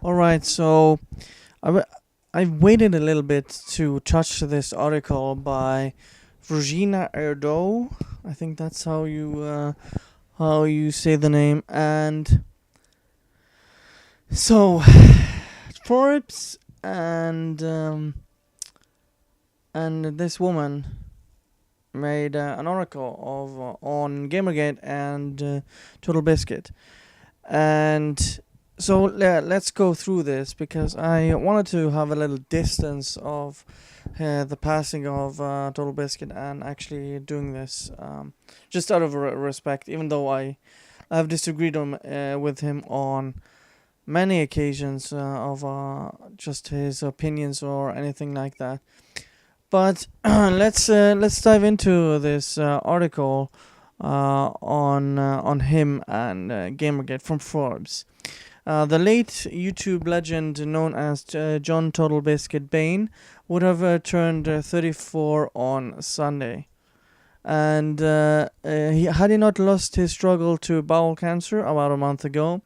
All right, so I, w- I waited a little bit to touch this article by Virginia Erdo. I think that's how you say the name. And so Forbes and this woman made an article of on Gamergate and Total Biscuit. And so let's go through this because I wanted to have a little distance of the passing of Total Biscuit and actually doing this just out of respect, even though I have disagreed with him on many occasions of just his opinions or anything like that. But let's dive into this article on him and Gamergate from Forbes. The late YouTube legend known as John Total Biscuit Bain would have turned 34 on Sunday. And had he not lost his struggle to bowel cancer about a month ago,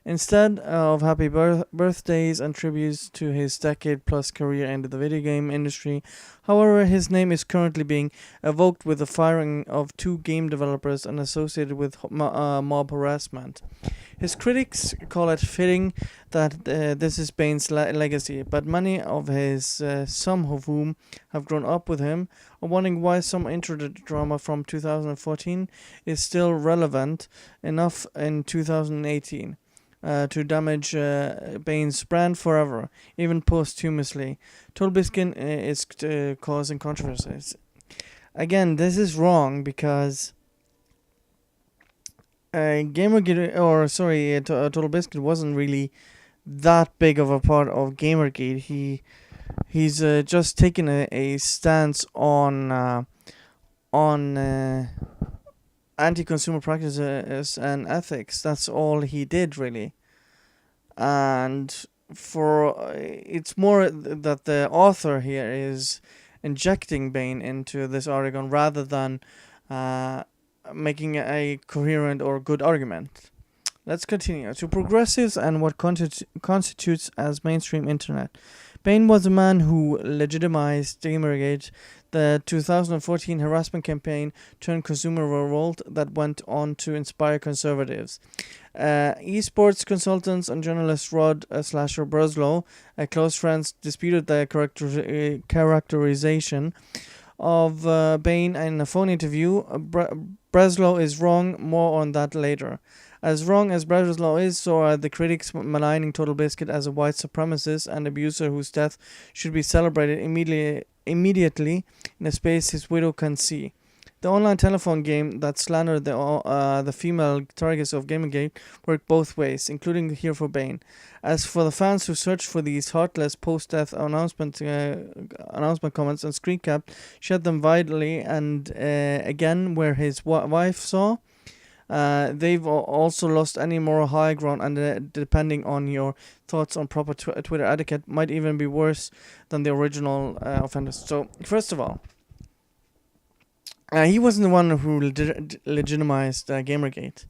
instead of happy birthdays and tributes to his decade-plus career in the video game industry, however, his name is currently being evoked with the firing of two game developers and associated with mob harassment. His critics call it fitting that this is Bain's legacy, but many of his, some of whom have grown up with him, are wondering why some internet drama from 2014 is still relevant enough in 2018 to damage Bain's brand forever, even posthumously. Total Biscuit is causing controversies. Again, this is wrong because Gamergate, or sorry, Total Biscuit wasn't really that big of a part of Gamergate. He's just taken a stance on anti-consumer practices and ethics. That's all he did really, and for it's more that the author here is injecting Bane into this article rather than making a coherent or good argument. Let's continue. To progressives and what constitutes as mainstream internet. Bain was a man who legitimized Gamergate, the 2014 harassment campaign turned consumer revolt that went on to inspire conservatives. Esports consultants and journalist Rod Slasher Breslow, close friends, disputed the characterization of Bain in a phone interview. Breslow is wrong, more on that later. As wrong as Breslow is, so are the critics maligning Total Biscuit as a white supremacist and abuser whose death should be celebrated immediately in a space his widow can see. The online telephone game that slandered the female targets of Gamergate worked both ways, including here for Bane. As for the fans who searched for these heartless post-death announcement comments and screen cap, shared them widely, and again where his wife saw. They've also lost any moral high ground, and depending on your thoughts on proper Twitter etiquette, might even be worse than the original offenders. So, first of all, he wasn't the one who legitimized Gamergate.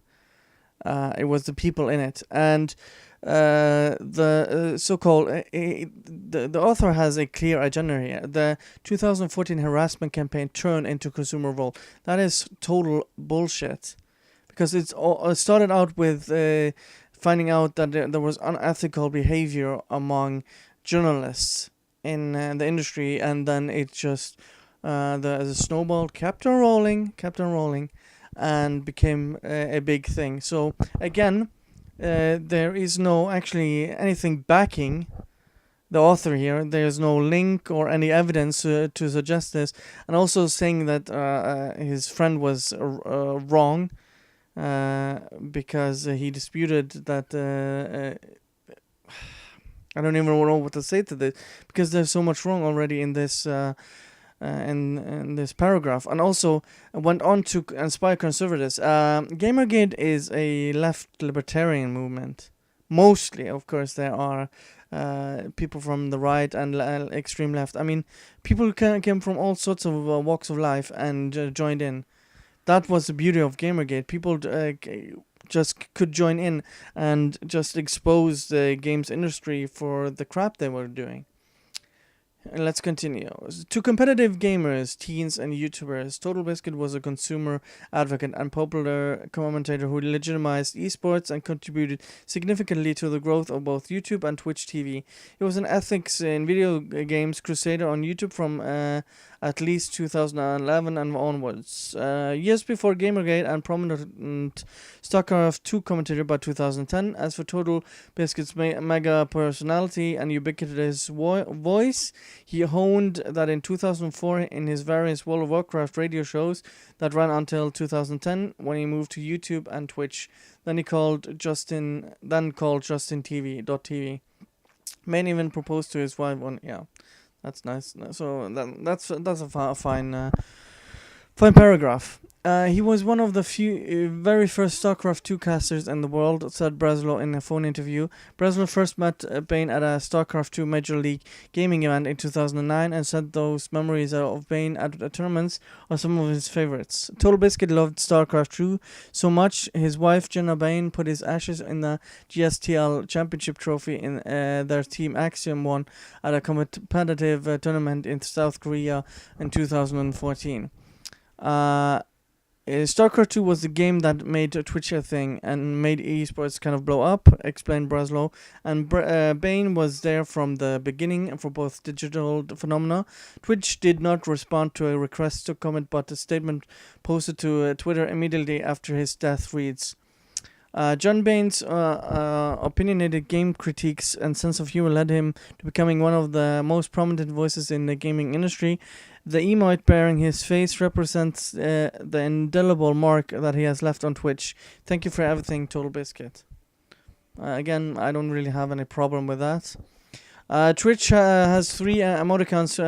It was the people in it, and the so-called the author has a clear agenda here. The 2014 harassment campaign turned into consumer revolt. That is total bullshit, because it started out with finding out that there was unethical behavior among journalists in the industry, and then it just the snowball kept on rolling, and became a big thing. So again, there is no actually anything backing the author here. There's no link or any evidence to suggest this, and also saying that his friend was wrong because he disputed that. I don't even know what to say to this, because there's so much wrong already in this in this paragraph, and also went on to inspire conservatives. Gamergate is a left libertarian movement. Mostly, of course, there are people from the right and extreme left. I mean, people came from all sorts of walks of life and joined in. That was the beauty of Gamergate. People just could join in and just expose the games industry for the crap they were doing. Let's continue. To competitive gamers, teens, and YouTubers, Total Biscuit was a consumer advocate and popular commentator who legitimized esports and contributed significantly to the growth of both YouTube and Twitch TV. He was an ethics in video games crusader on YouTube from at least 2011 and onwards. Years before Gamergate and prominent StarCraft 2 commentator by 2010. As for Total Biscuit's mega personality and ubiquitous voice, he honed that in 2004 in his various World of Warcraft radio shows that ran until 2010 when he moved to YouTube and Twitch. Then called Justin TV. Main even proposed to his wife on that's nice. So that's a fine paragraph. He was one of the few, very first StarCraft 2 casters in the world, said Breslow in a phone interview. Breslow first met Bane at a StarCraft 2 Major League Gaming event in 2009 and said those memories of Bane at tournaments are some of his favorites. Total Biscuit loved StarCraft 2 so much, his wife Jenna Bane put his ashes in the GSTL Championship trophy in their team Axiom won at a competitive tournament in South Korea in 2014. StarCraft 2 was the game that made Twitch a thing and made esports kind of blow up, explained Breslow. And Bane was there from the beginning for both digital phenomena. Twitch did not respond to a request to comment, but a statement posted to Twitter immediately after his death reads, John Bane's opinionated game critiques and sense of humor led him to becoming one of the most prominent voices in the gaming industry. The emote bearing his face represents the indelible mark that he has left on Twitch. Thank you for everything, Total Biscuit. Again, I don't really have any problem with that. Twitch has 3 emoticons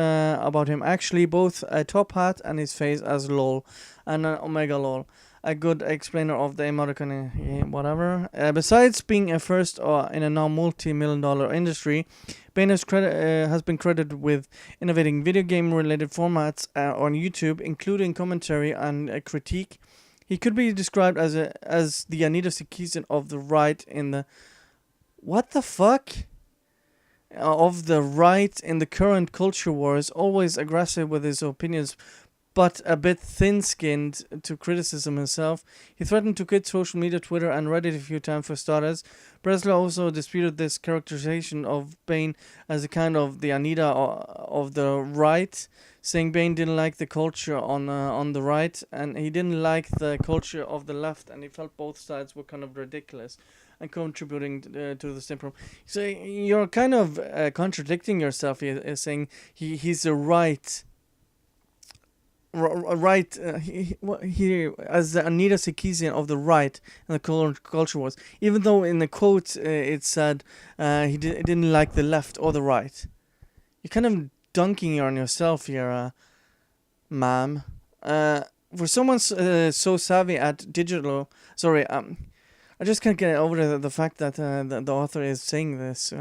about him. Actually, both a top hat and his face as LOL and an Omega LOL. A good explainer of the emoticon, whatever. Besides being a first in a now multi-million-dollar industry, Bane has been credited with innovating video game-related formats on YouTube, including commentary and critique. He could be described as the Anita Sarkeesian of the right in the... What the fuck? Of the right in the current culture wars, always aggressive with his opinions, but a bit thin-skinned to criticism himself. He threatened to quit social media, Twitter, and Reddit a few times for starters. Breslow also disputed this characterization of Bane as a kind of the Anita of the right, saying Bane didn't like the culture on the right, and he didn't like the culture of the left, and he felt both sides were kind of ridiculous and contributing to the same problem. So you're kind of contradicting yourself here, saying he's the right... he as the Anita Sarkeesian of the right in the culture wars, even though in the quote it said he didn't like the left or the right. You're kind of dunking on yourself here, ma'am. For someone so savvy at digital, I just can't get over the fact that the author is saying this.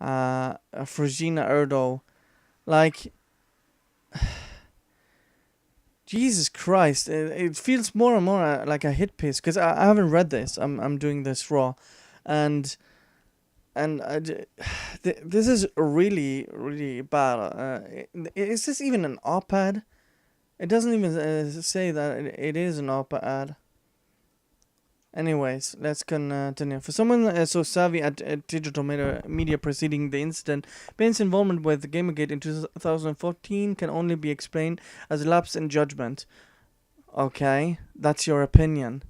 Frigina Erdo, like. Jesus Christ, it feels more and more like a hit piece, because I haven't read this. I'm doing this raw, and this is really, really bad. Is this even an op-ed? It doesn't even say that it is an op-ed. Anyways, let's continue. For someone so savvy at digital media preceding the incident, Bane's involvement with Gamergate in 2014 can only be explained as a lapse in judgment. Okay, that's your opinion.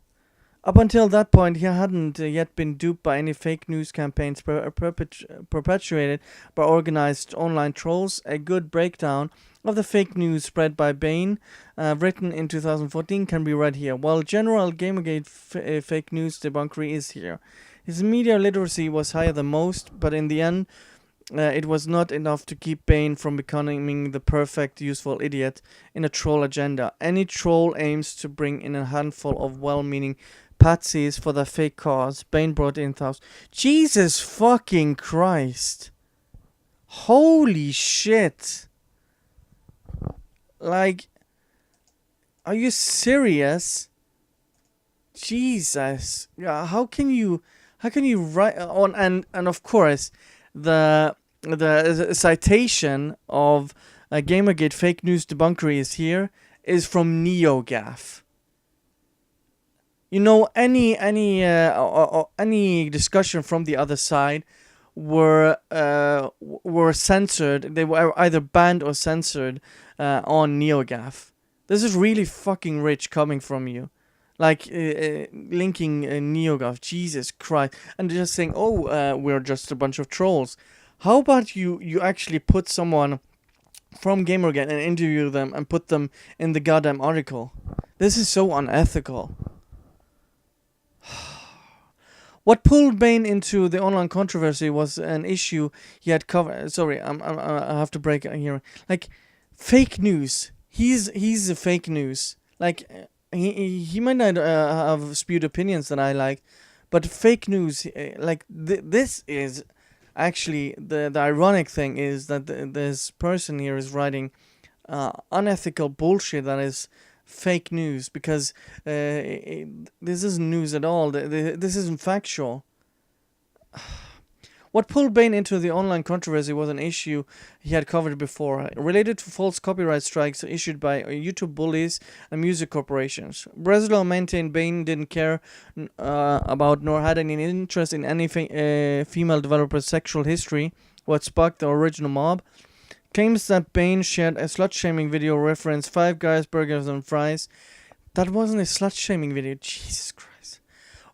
Up until that point, he hadn't yet been duped by any fake news campaigns perpetuated by organized online trolls. A good breakdown of the fake news spread by Bane, written in 2014, can be read here. While general Gamergate fake news debunkery is here. His media literacy was higher than most, but in the end, it was not enough to keep Bane from becoming the perfect, useful idiot in a troll agenda. Any troll aims to bring in a handful of well-meaning patsies for their fake cause. Bane brought in thousands. Jesus fucking Christ. Holy shit. Like, are you serious? Jesus, yeah, how can you write on and of course the citation of Gamergate fake news debunkery is here is from NeoGAF. You know, any discussion from the other side were censored. They were either banned or censored on NeoGAF. This is really fucking rich coming from you, like linking NeoGAF. Jesus Christ, and just saying, "Oh, we're just a bunch of trolls." How about you actually put someone from Gamergate and interview them and put them in the goddamn article? This is so unethical. What pulled Bain into the online controversy was an issue he had covered. Sorry, I have to break here. Like, fake news. He's a fake news. Like, he might not have spewed opinions that I like, but fake news. This is actually the ironic thing is that this person here is writing unethical bullshit that is fake news, because this isn't news at all. This isn't factual. What pulled Bain into the online controversy was an issue he had covered before, related to false copyright strikes issued by YouTube bullies and music corporations. Breslow maintained Bain didn't care about nor had any interest in any female developer's sexual history, what sparked the original mob. Claims that Bain shared a slut-shaming video reference Five Guys Burgers and Fries. That wasn't a slut-shaming video, Jesus Christ.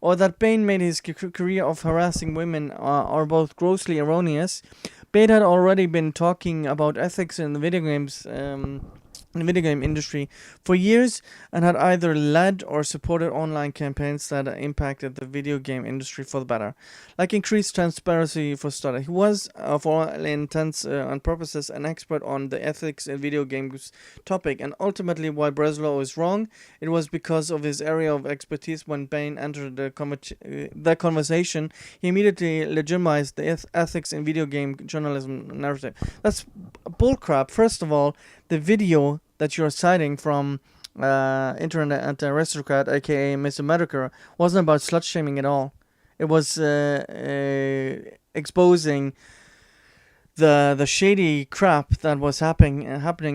Or that Bain made his career of harassing women are both grossly erroneous. Bain had already been talking about ethics in the video games in the video game industry for years, and had either led or supported online campaigns that impacted the video game industry for the better, like increased transparency for starters. He was, for all intents and purposes, an expert on the ethics in video games topic, and ultimately why Breslow is wrong, it was because of his area of expertise. When Bain entered the conversation, he immediately legitimized the ethics in video game journalism narrative. That's bullcrap. First of all, the video that you're citing from Internet Aristocrat, aka Mr. Medicare, wasn't about slut shaming at all. It was exposing the shady crap that was happening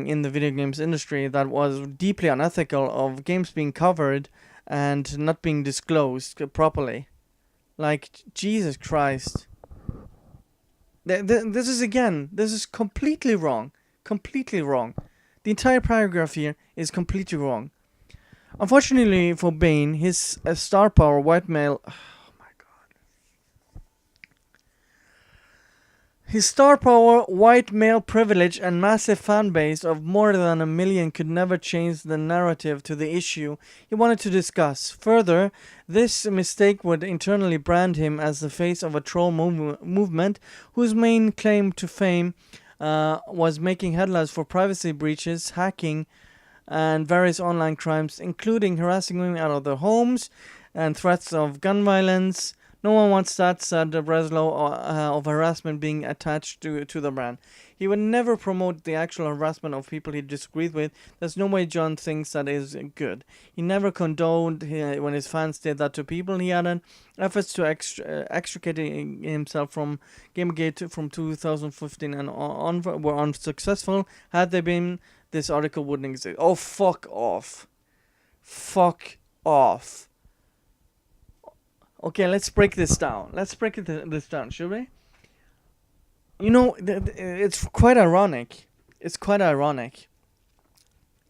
in the video games industry, that was deeply unethical, of games being covered and not being disclosed properly. Like, Jesus Christ. This is completely wrong. Completely wrong. The entire paragraph here is completely wrong. Unfortunately for Bain, his star power, white male... Oh my god. His star power, white male privilege, and massive fan base of more than 1 million could never change the narrative to the issue he wanted to discuss. Further, this mistake would internally brand him as the face of a troll movement whose main claim to fame was making headlines for privacy breaches, hacking, and various online crimes, including harassing women out of their homes and threats of gun violence. No one wants that, said Breslow, of harassment being attached to the brand. He would never promote the actual harassment of people he disagreed with. There's no way John thinks that is good. He never condoned when his fans did that to people. He added, efforts to extricate himself from Gamergate from 2015 and on were unsuccessful. Had they been, this article wouldn't exist. Oh, fuck off. Fuck off. Okay, let's break this down. Let's break this down, should we? You know, it's quite ironic. It's quite ironic.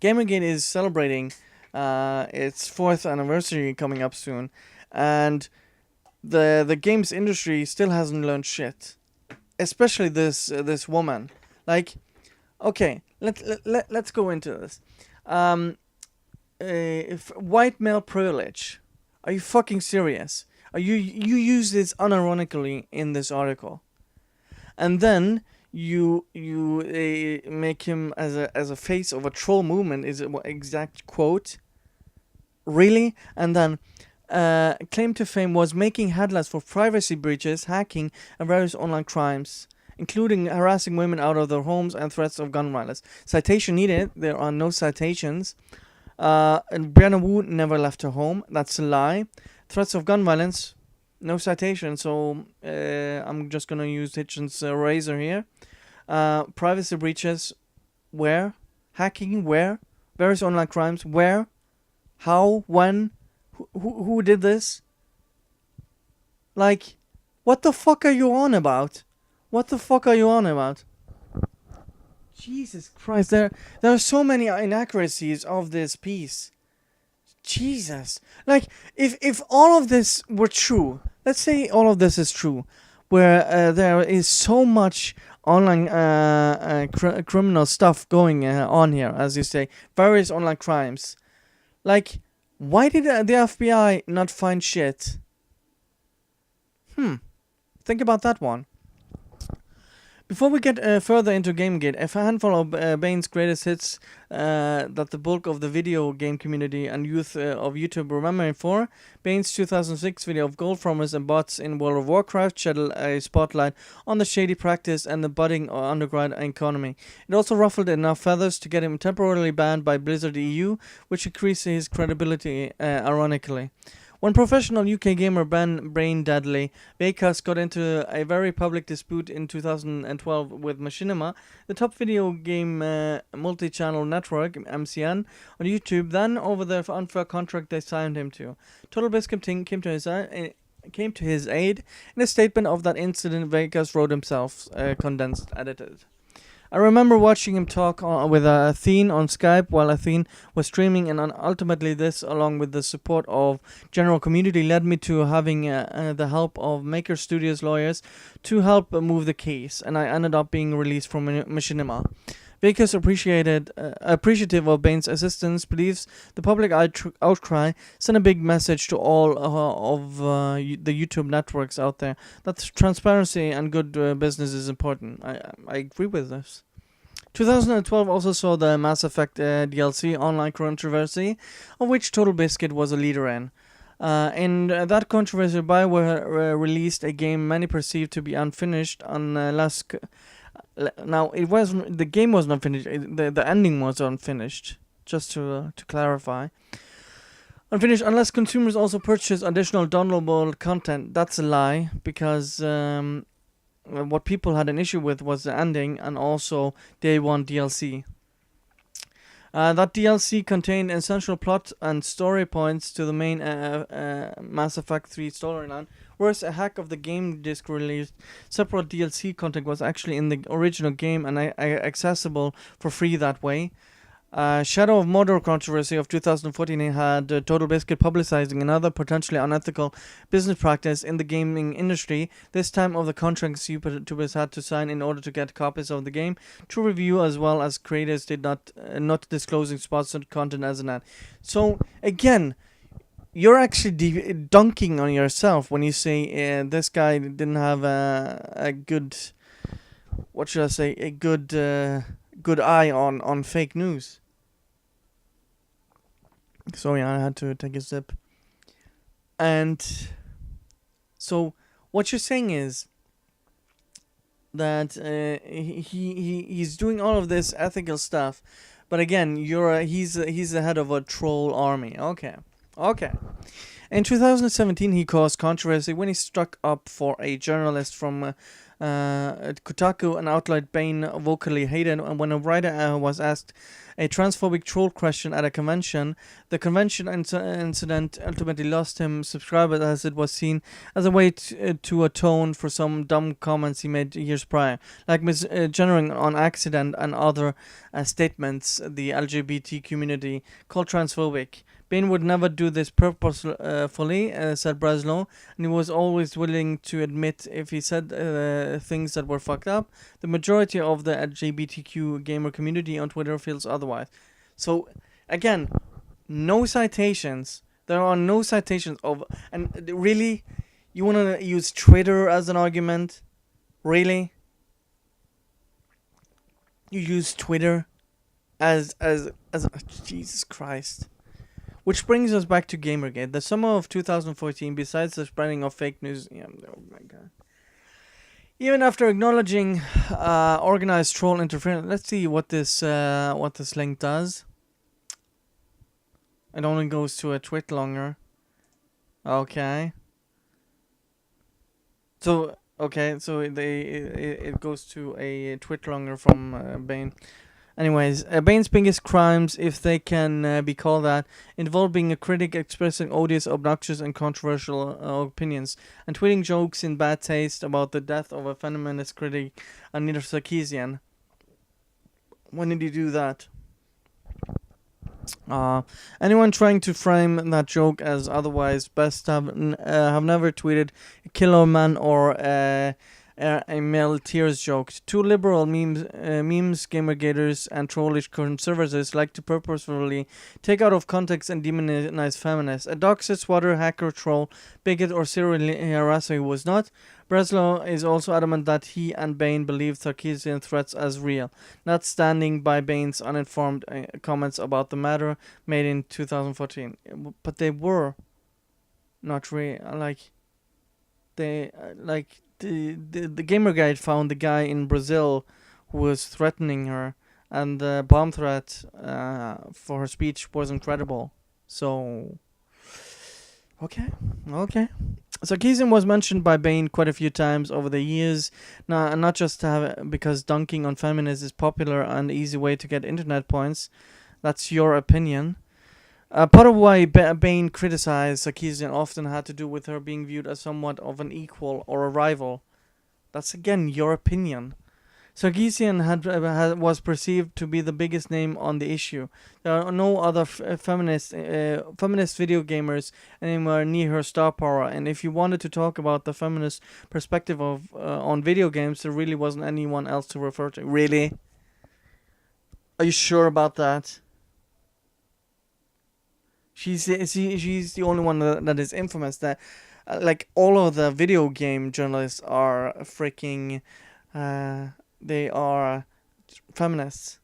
Gamergate is celebrating its 4th anniversary coming up soon, and the games industry still hasn't learned shit. Especially this woman. Like, okay, let's go into this. If white male privilege. Are you fucking serious? You use this unironically in this article, and then you make him as a face of a troll movement. Is it what exact quote? Really? And then claim to fame was making headlines for privacy breaches, hacking, and various online crimes, including harassing women out of their homes and threats of gun violence. Citation needed. There are no citations. And Brianna Wu never left her home. That's a lie. Threats of gun violence, no citation. So I'm just gonna use Hitchens' razor here. Privacy breaches, where? Hacking, where? Various online crimes, where? How? When? Who did this? Like, what the fuck are you on about? What the fuck are you on about? Jesus Christ, there are so many inaccuracies of this piece. Jesus. Like, if all of this were true, let's say all of this is true, where there is so much online criminal stuff going on here, as you say, various online crimes. Like, why did the FBI not find shit? Think about that one. Before we get further into Gamergate, a handful of Bane's greatest hits that the bulk of the video game community and youth of YouTube remember him for. Bane's 2006 video of gold farmers and bots in World of Warcraft shed a spotlight on the shady practice and the budding underground economy. It also ruffled enough feathers to get him temporarily banned by Blizzard EU, which increased his credibility ironically. When professional UK gamer Ben Brain Dudley Vekas got into a very public dispute in 2012 with Machinima, the top video game multi-channel network, MCN, on YouTube, then over the unfair contract they signed him to. Total Biscuit came to his aid. In a statement of that incident, Vekas wrote himself, condensed, edited. I remember watching him talk with Athene on Skype while Athene was streaming, and ultimately this, along with the support of general community, led me to having the help of Maker Studios lawyers to help move the case, and I ended up being released from Machinima. Vekas, appreciative of Bane's assistance, believes the public outcry sent a big message to all of the YouTube networks out there that transparency and good business is important. I agree with this. 2012 also saw the Mass Effect DLC online controversy, of which Total Biscuit was a leader in. In that controversy, BioWare released a game many perceived to be unfinished unless... Now, the game was not finished. The ending was unfinished. Just to clarify, unfinished unless consumers also purchase additional downloadable content. That's a lie, because what people had an issue with was the ending and also day one DLC. That DLC contained essential plot and story points to the main Mass Effect 3 storyline, whereas a hack of the game disc released separate DLC content was actually in the original game and accessible for free that way. Shadow of Mordor controversy of 2014 had Total Biscuit publicizing another potentially unethical business practice in the gaming industry, this time of the contracts YouTubers had to sign in order to get copies of the game to review, as well as creators did not disclosing sponsored content as an ad. So again, you're actually dunking on yourself when you say this guy didn't have a good, what should I say, a good eye on fake news. So yeah, I had to take a sip. And so what you're saying is that he's doing all of this ethical stuff, but again, he's the head of a troll army. Okay. In 2017, he caused controversy when he stuck up for a journalist from Kotaku and outright Bane vocally hated, and when a writer was asked a transphobic troll question at a convention, the convention incident ultimately lost him subscribers, as it was seen as a way to atone for some dumb comments he made years prior, like misgendering on accident and other statements the LGBT community called transphobic. Bane would never do this purposefully, said Breslow, and he was always willing to admit if he said things that were fucked up. The majority of the LGBTQ gamer community on Twitter feels otherwise. So, again, no citations. There are no citations of... And really? You want to use Twitter as an argument? Really? You use Twitter as Jesus Christ. Which brings us back to Gamergate. The summer of 2014, besides the spreading of fake news... Yeah, oh my god. Even after acknowledging organized troll interference... Let's see what this link does. It only goes to a tweet longer. Okay. So it goes to a tweet longer from Bane. Anyways, Bane's biggest crimes, if they can be called that, involve being a critic expressing odious, obnoxious, and controversial opinions, and tweeting jokes in bad taste about the death of a feminist critic, Anita Sarkeesian. When did he do that? Anyone trying to frame that joke as otherwise best have never tweeted "killer man" or a male tears joke. Two liberal memes, gamergaters, and trollish conservatives like to purposefully take out of context and demonize feminists. A doxer, swatter, hacker, troll, bigot, or serial harasser who was not. Breslow is also adamant that he and Bain believe Sarkeesian threats as real, not standing by Bain's uninformed comments about the matter made in 2014. But they were not real. The Gamergate found the guy in Brazil who was threatening her, and the bomb threat for her speech was incredible. So, okay. Sarkeesian was mentioned by Bain quite a few times over the years, not just because dunking on feminists is popular and easy way to get internet points. That's your opinion. Part of why Bain criticized Sarkeesian often had to do with her being viewed as somewhat of an equal or a rival. That's again your opinion. Sarkeesian was perceived to be the biggest name on the issue. There are no other feminist video gamers anywhere near her star power, and if you wanted to talk about the feminist perspective of on video games, there really wasn't anyone else to refer to. Really? Are you sure about that? She's the only one that is infamous. That like all of the video game journalists are freaking. They are feminists.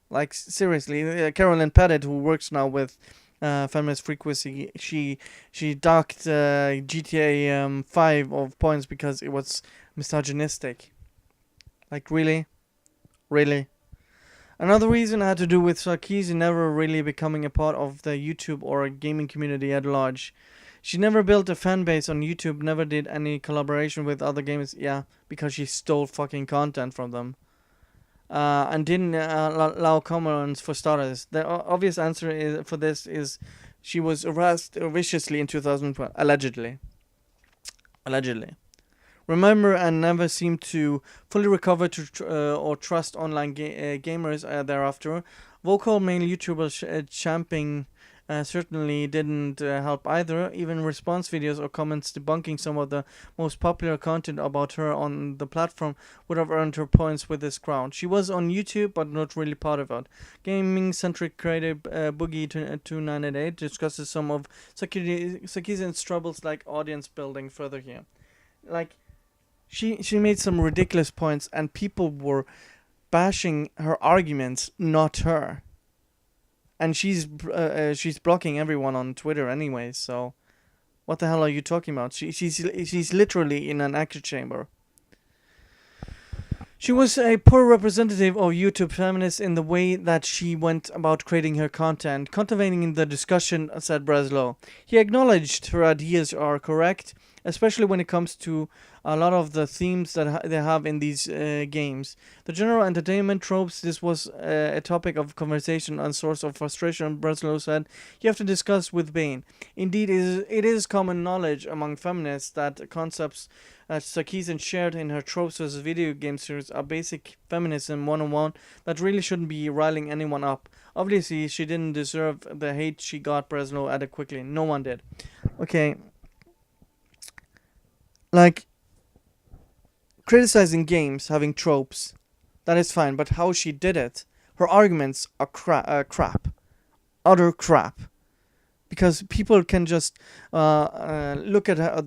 Like seriously, Carolyn Pettit, who works now with Feminist Frequency, she docked GTA 5 of points because it was misogynistic. Like really. Another reason had to do with Sarkeesian never really becoming a part of the YouTube or gaming community at large. She never built a fan base on YouTube, never did any collaboration with other gamers. Yeah, because she stole fucking content from them. And didn't allow comments for starters. The obvious answer for this is she was harassed viciously in 2012. Allegedly. Remember and never seemed to fully recover to or trust online gamers thereafter. Vocal male YouTubers champing certainly didn't help either. Even response videos or comments debunking some of the most popular content about her on the platform would have earned her points with this crowd. She was on YouTube, but not really part of it. Gaming-centric creator Boogie2988 discusses some of Sarkeesian's troubles like audience building further here. Like, she made some ridiculous points, and people were bashing her arguments, not her. And she's blocking everyone on Twitter anyway. So, what the hell are you talking about? She's literally in an echo chamber. She was a poor representative of YouTube feminists in the way that she went about creating her content, cultivating the discussion, said Breslow. He acknowledged her ideas are correct, especially when it comes to a lot of the themes that they have in these games. The general entertainment tropes, this was a topic of conversation and source of frustration, Breslow said. You have to discuss with Bain. Indeed, it is common knowledge among feminists that concepts Sarkeesian shared in her tropes versus video game series are basic feminism 101 that really shouldn't be riling anyone up. Obviously, she didn't deserve the hate she got, Breslow added quickly. No one did. Okay. Like, criticizing games having tropes, that is fine, but how she did it, her arguments are crap. Utter crap. Because people can just look at her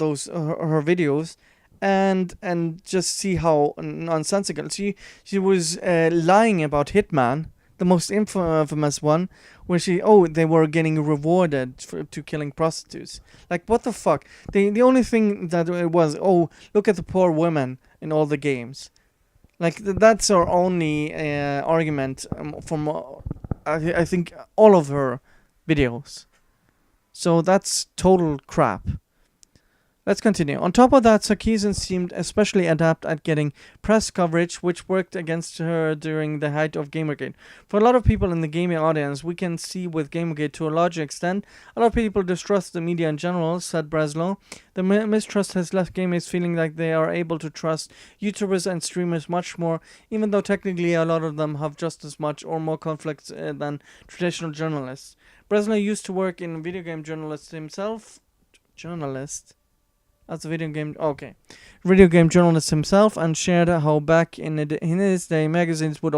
videos and just see how nonsensical. She was lying about Hitman, the most infamous one, where they were getting rewarded to killing prostitutes. Like, what the fuck? The only thing that it was, look at the poor women in all the games. Like, that's our only argument from I think all of her videos. So that's total crap. Let's continue. On top of that, Sarkeesian seemed especially adept at getting press coverage, which worked against her during the height of Gamergate. For a lot of people in the gaming audience, we can see with Gamergate to a large extent, a lot of people distrust the media in general, said Breslow. The mistrust has left gamers feeling like they are able to trust YouTubers and streamers much more, even though technically a lot of them have just as much or more conflicts than traditional journalists. Breslow used to work in video game journalist himself. Journalist? As a video game journalist himself, and shared how back in his day magazines would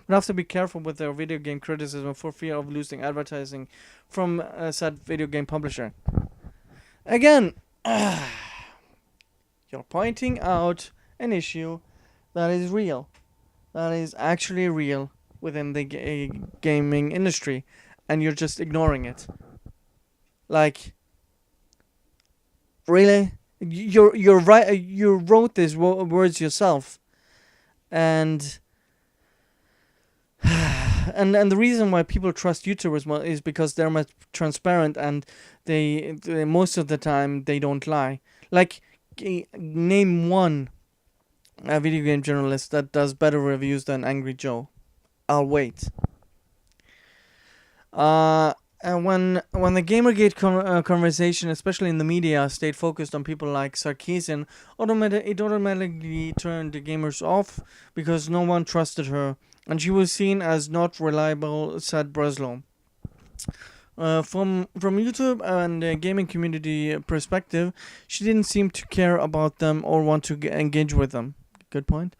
have to be careful with their video game criticism for fear of losing advertising from said video game publisher. Again, you're pointing out an issue that is real, that is actually real within the gaming industry, and you're just ignoring it. Like, really? You're right. You wrote these words yourself, and and the reason why people trust YouTubers is because they're much transparent, and they most of the time they don't lie. Like, name one video game journalist that does better reviews than Angry Joe. I'll wait. And when the Gamergate conversation, especially in the media, stayed focused on people like Sarkeesian, it automatically turned the gamers off because no one trusted her, and she was seen as not reliable, said Breslow. From YouTube and the gaming community perspective, she didn't seem to care about them or want to engage with them. Good point.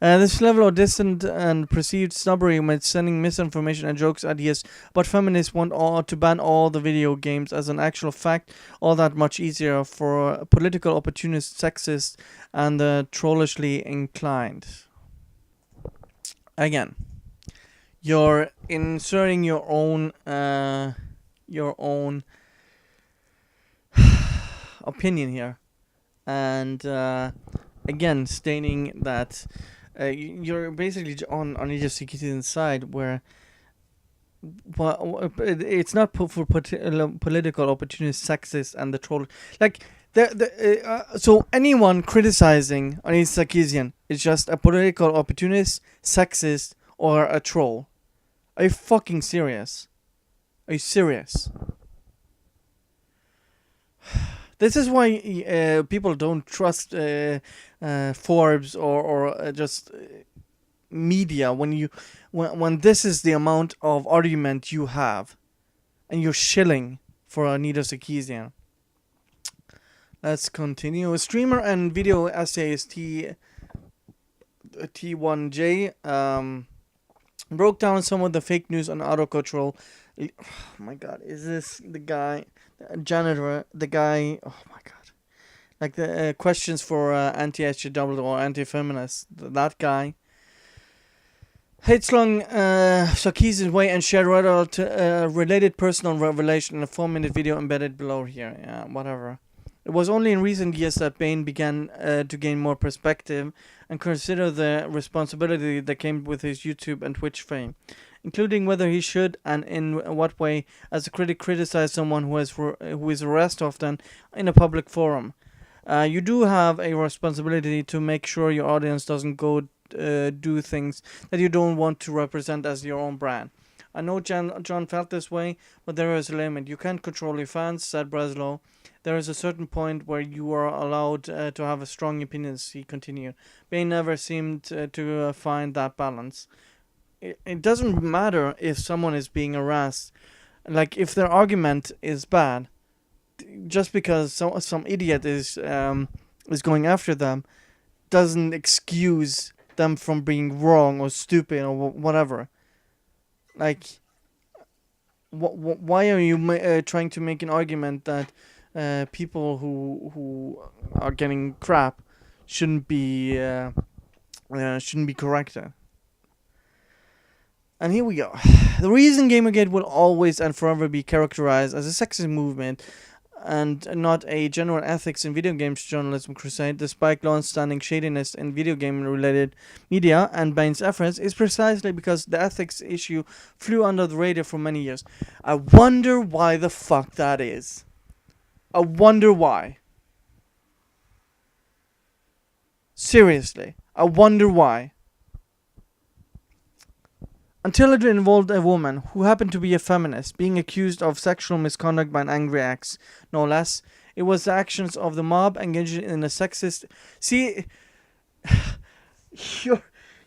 This level of distant and perceived snobbery made sending misinformation and jokes ideas, but feminists want to ban all the video games as an actual fact all that much easier for political opportunists, sexist, and trollishly inclined. Again, you're inserting your own opinion here, and again stating that you're basically on Sarkeesian's side, where it's not for political opportunists, sexist, and the troll. Like, so anyone criticizing Sarkeesian is just a political opportunist, sexist, or a troll. Are you fucking serious? Are you serious? This is why people don't trust Forbes or just media when this is the amount of argument you have, and you're shilling for Sarkeesian. Let's continue. Streamer and video essayist T1J broke down some of the fake news on auto control. Oh my god, is this the guy? Janitor, the guy, oh my god, like the questions for anti-SJW or anti-feminist, that guy. Headslung Sarkeesian's way and shared related personal revelation in a 4-minute video embedded below here. Yeah, whatever. It was only in recent years that Bain began to gain more perspective and consider the responsibility that came with his YouTube and Twitch fame, including whether he should and in what way, as a critic, criticize someone who is harassed often in a public forum. You do have a responsibility to make sure your audience doesn't go do things that you don't want to represent as your own brand. I know John felt this way, but there is a limit. You can't control your fans, said Breslow. There is a certain point where you are allowed to have a strong opinions, he continued. Bain never seemed to find that balance. It doesn't matter if someone is being harassed. Like, if their argument is bad, just because some idiot is going after them, doesn't excuse them from being wrong or stupid or whatever. Like, why are you trying to make an argument that people who are getting crap shouldn't be corrected? And here we go. The reason Gamergate will always and forever be characterized as a sexist movement and not a general ethics in video games journalism crusade, despite long-standing shadiness in video game-related media and Bain's efforts, is precisely because the ethics issue flew under the radar for many years. I wonder why the fuck that is. I wonder why. Seriously, I wonder why. Until it involved a woman who happened to be a feminist being accused of sexual misconduct by an angry ex, no less. It was the actions of the mob engaged in a sexist. See,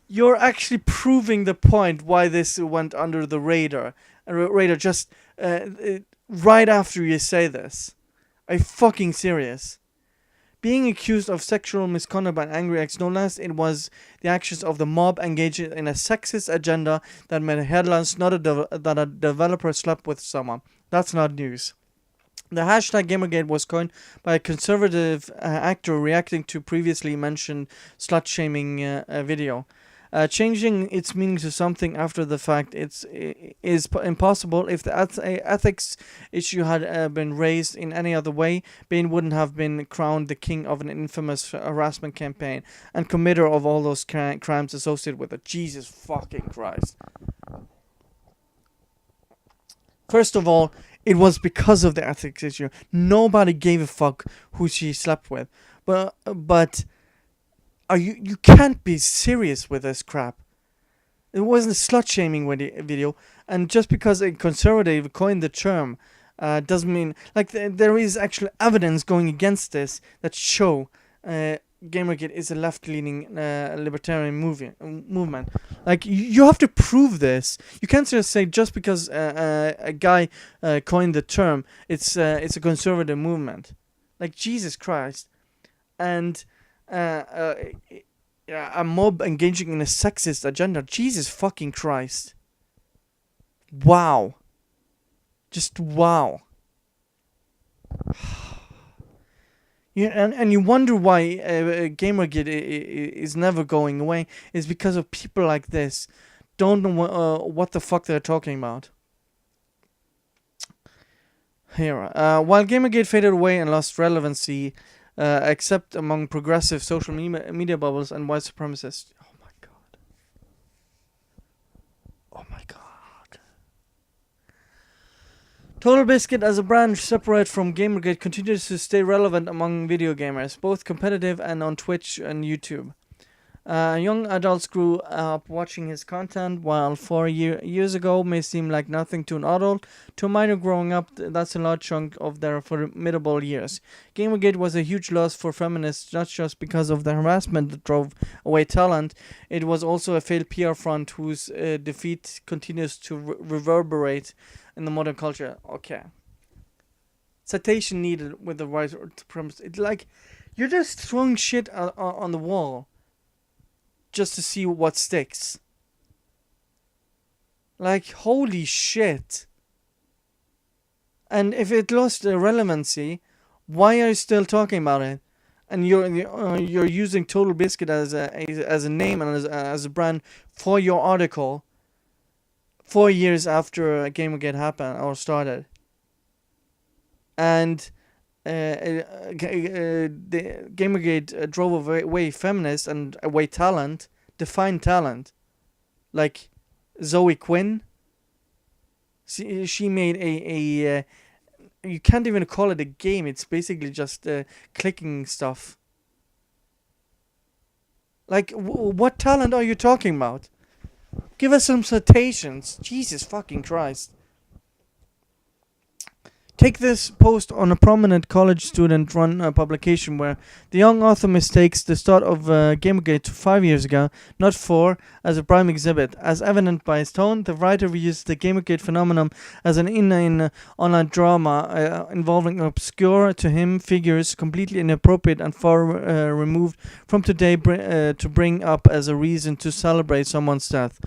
you're actually proving the point why this went under the radar. Just right after you say this. Are you fucking serious? Being accused of sexual misconduct by an angry ex, no less, it was the actions of the mob engaged in a sexist agenda that made headlines, not that a developer slept with someone. That's not news. The hashtag Gamergate was coined by a conservative actor reacting to previously mentioned slut-shaming video. Changing its meaning to something after the fact is impossible. If the ethics issue had been raised in any other way, Bain wouldn't have been crowned the king of an infamous harassment campaign and committer of all those crimes associated with it. Jesus fucking Christ. First of all, it was because of the ethics issue. Nobody gave a fuck who she slept with. But you can't be serious with this crap. It wasn't a slut-shaming video, and just because a conservative coined the term doesn't mean... Like, there is actual evidence going against this that show Gamergate is a left-leaning libertarian movement. Like, you have to prove this. You can't just say just because a guy coined the term, it's a conservative movement. Like, Jesus Christ. And... a mob engaging in a sexist agenda. Jesus fucking Christ. Wow. Just wow. And you wonder why Gamergate is never going away. Is because of people like this. Don't know what the fuck they're talking about. Here. While Gamergate faded away and lost relevancy... except among progressive social media bubbles and white supremacists. Oh my god. Oh my god. Total Biscuit as a brand separate from Gamergate continues to stay relevant among video gamers, both competitive and on Twitch and YouTube. Young adults grew up watching his content, while 4 years ago may seem like nothing to an adult. To a minor growing up, that's a large chunk of their formidable years. Gamergate was a huge loss for feminists, not just because of the harassment that drove away talent. It was also a failed PR front whose defeat continues to reverberate in the modern culture. Okay. Citation needed with the right premise. It's like, you're just throwing shit on the wall. Just to see what sticks. Like, holy shit. And if it lost relevancy, why are you still talking about it? And you're using Total Biscuit as a name and as a brand for your article 4 years after Gamergate happened or started. And Gamergate drove away feminists and away talent, defined talent, like Zoe Quinn. She made a you can't even call it a game. It's basically just clicking stuff. Like, what talent are you talking about? Give us some citations. Jesus fucking Christ. Take this post on a prominent college student-run publication where the young author mistakes the start of Gamergate 5 years ago, not 4, as a prime exhibit. As evident by his tone, the writer views the Gamergate phenomenon as an inane online drama involving obscure, to him, figures completely inappropriate and far removed from today to bring up as a reason to celebrate someone's death.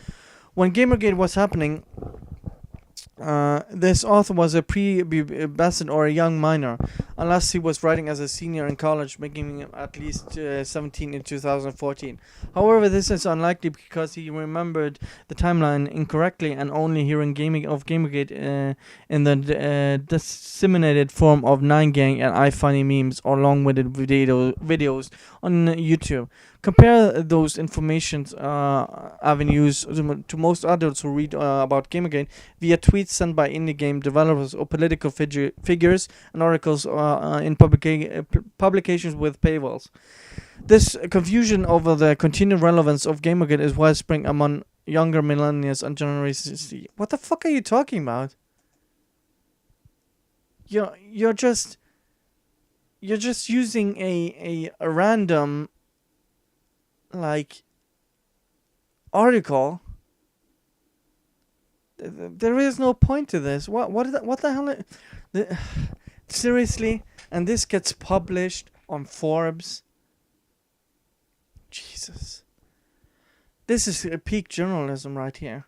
When Gamergate was happening... This author was a pre-pubescent or a young minor, unless he was writing as a senior in college, making him at least 17 in 2014. However, this is unlikely because he remembered the timeline incorrectly and only hearing gaming of Gamergate in the disseminated form of 9gang and iFunny memes or long-winded videos on YouTube. Compare those information avenues to most adults who read about Gamergate via tweets sent by indie game developers or political figures and articles in publications with paywalls. This confusion over the continued relevance of Gamergate is widespread among younger millennials and Generation Z. What the fuck are you talking about? You're just using a random like article. There is no point to this. What the hell? Seriously, and this gets published on Forbes. Jesus, this is a peak journalism right here.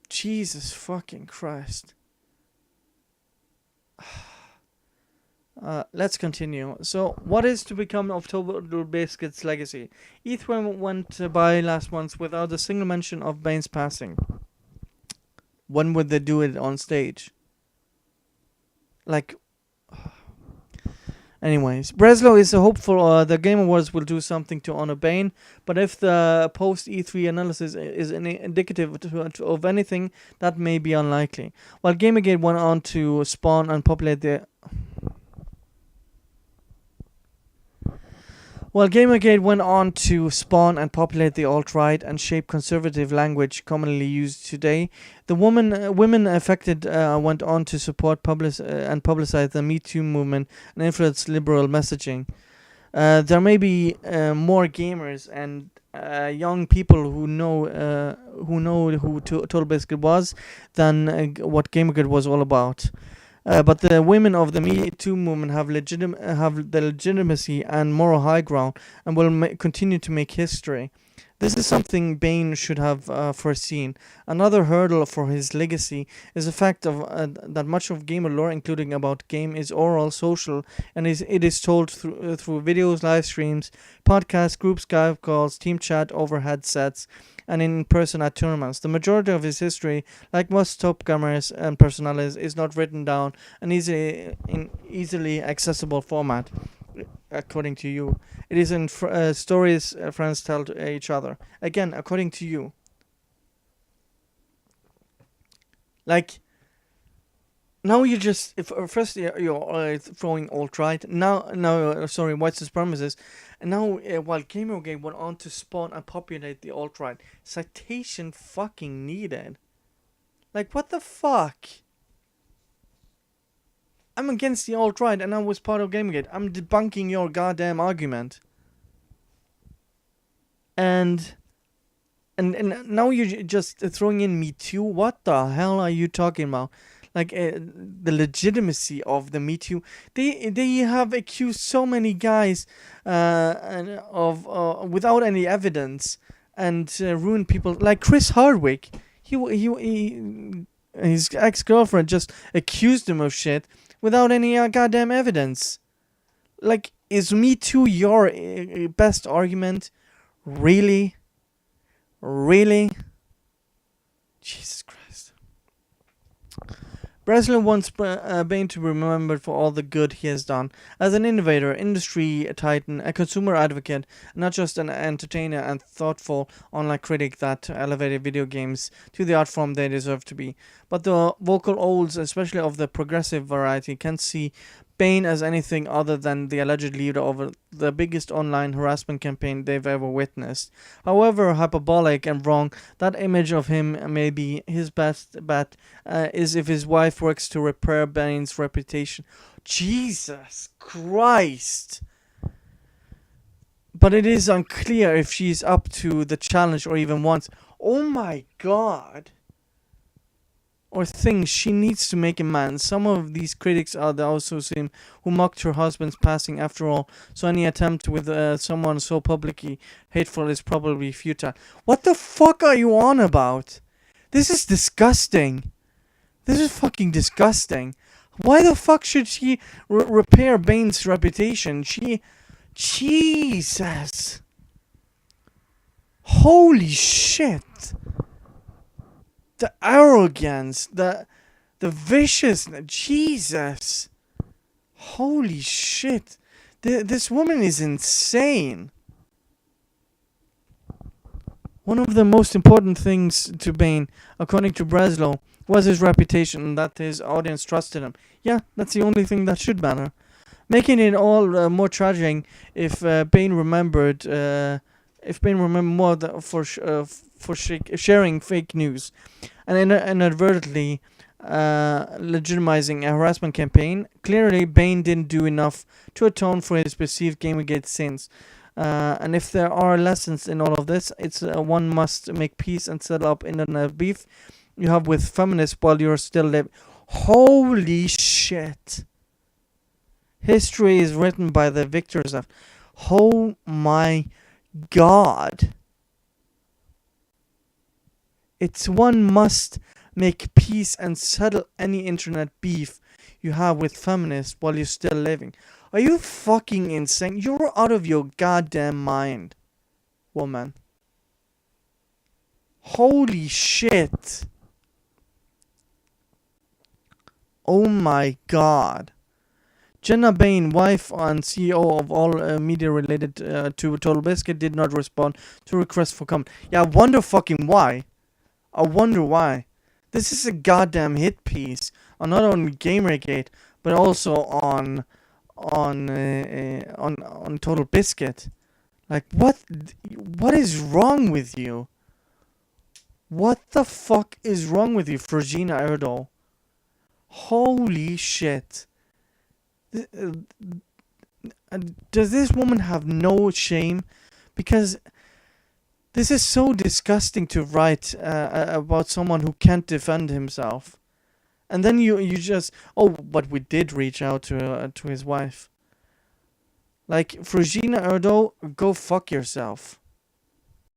Jesus fucking Christ. Let's continue. So, what is to become of Total Biscuit's legacy? E3 went by last month without a single mention of Bane's passing. When would they do it on stage? Like, anyways, Breslow is hopeful the Game Awards will do something to honor Bane, but if the post E3 analysis is indicative of anything, that may be unlikely. While Gamergate went on to spawn and populate the While Gamergate went on to spawn and populate the alt-right and shape conservative language commonly used today, the women affected went on to support and publicize the Me Too movement and influence liberal messaging. There may be more gamers and young people who know who Total Biscuit was than what Gamergate was all about. But the women of the Me Too movement have the legitimacy and moral high ground and will continue to make history. This is something Bane should have foreseen. Another hurdle for his legacy is the fact that much of gamer lore, including about game, is oral, social, and it is told through videos, live streams, podcasts, group Skype calls, team chat over headsets, and in person at tournaments. The majority of his history, like most top gamers and personalities, is not written down in easily accessible format. According to you, it is in stories friends tell to each other. Again, according to you, like now you just first you're throwing alt-right. Now sorry, white supremacists, and now while Gamergate went on to spawn and populate the alt-right, citation fucking needed. Like what the fuck? I'm against the alt-right and I was part of Gamergate. I'm debunking your goddamn argument. And now you're just throwing in Me Too? What the hell are you talking about? Like the legitimacy of the Me Too. They have accused so many guys of without any evidence and ruined people. Like Chris Hardwick. His ex-girlfriend just accused him of shit without any goddamn evidence. Like, is Me Too your best argument? Really? Really? Jesus Christ. Breslin wants Bane to be remembered for all the good he has done. As an innovator, industry titan, a consumer advocate, not just an entertainer and thoughtful online critic that elevated video games to the art form they deserve to be. But the vocal olds, especially of the progressive variety, can't see Bane as anything other than the alleged leader of the biggest online harassment campaign they've ever witnessed. However hyperbolic and wrong that image of him may be, his best bet is if his wife works to repair Bane's reputation. Jesus Christ! But it is unclear if she's up to the challenge or even wants. Oh my god! Or thinks she needs to make amends. Some of these critics are the also same who mocked her husband's passing. After all, so any attempt with someone so publicly hateful is probably futile. What the fuck are you on about? This is disgusting. This is fucking disgusting. Why the fuck should she repair Bane's reputation? Jesus. Holy shit. The arrogance, the viciousness. Jesus. Holy shit. This woman is insane. One of the most important things to Bane, according to Breslow, was his reputation and that his audience trusted him. Yeah, that's the only thing that should matter. Making it all more tragic if Bane remembered more for sharing fake news and inadvertently legitimizing a harassment campaign. Clearly, Bane didn't do enough to atone for his perceived Gamergate sins. And if there are lessons in all of this, it's one must make peace and settle up internet beef you have with feminists while you're still living. Holy shit. History is written by the victors of. Oh my god. It's one must make peace and settle any internet beef you have with feminists while you're still living. Are you fucking insane? You're out of your goddamn mind, woman. Holy shit. Oh my god. Jenna Bain, wife and CEO of all media related to Total Biscuit, did not respond to requests for comment. Yeah, I wonder fucking why. I wonder why. This is a goddamn hit piece on not only Gamergate but also on Total Biscuit. Like, what is wrong with you? What the fuck is wrong with you, Frigina Erdo? Holy shit. Does this woman have no shame? Because this is so disgusting to write about someone who can't defend himself. And then you just, but we did reach out to his wife. Like, Frigina Erdo, go fuck yourself.